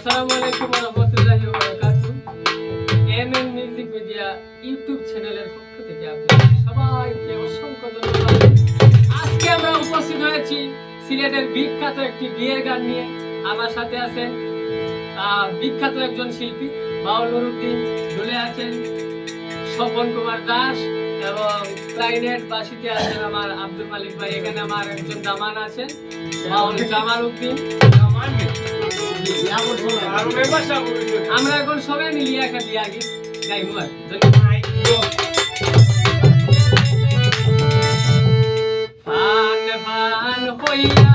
আসসালামু আলাইকুম ওয়া রাহমাতুল্লাহি ওয়া বারাকাতুহু। এমএন মিউজিক মিডিয়া ইউটিউব চ্যানেলের পক্ষ থেকে আপনাদের সবাইকে অসংখ্য ধন্যবাদ। আজকে আমরা উপস্থিত হয়েছি সিলেটের বিখ্যাত একটি বিয়ের গান নিয়ে। আমার সাথে আছেন বিখ্যাত একজন শিল্পী বাউল উদ্দিন, ঢোলে আছেন স্বপন কুমার দাস এবং ক্লারিনেট বাঁশিতে আছেন আমার আব্দুল মালিক ভাই। এখানে আমার একজন দামান আছেন বাউল জামাল উদ্দিন। আমরা এখন সবাই মিলিয়ে একটা বিয়া গীত গাইবো আর ফান ফান হইয়া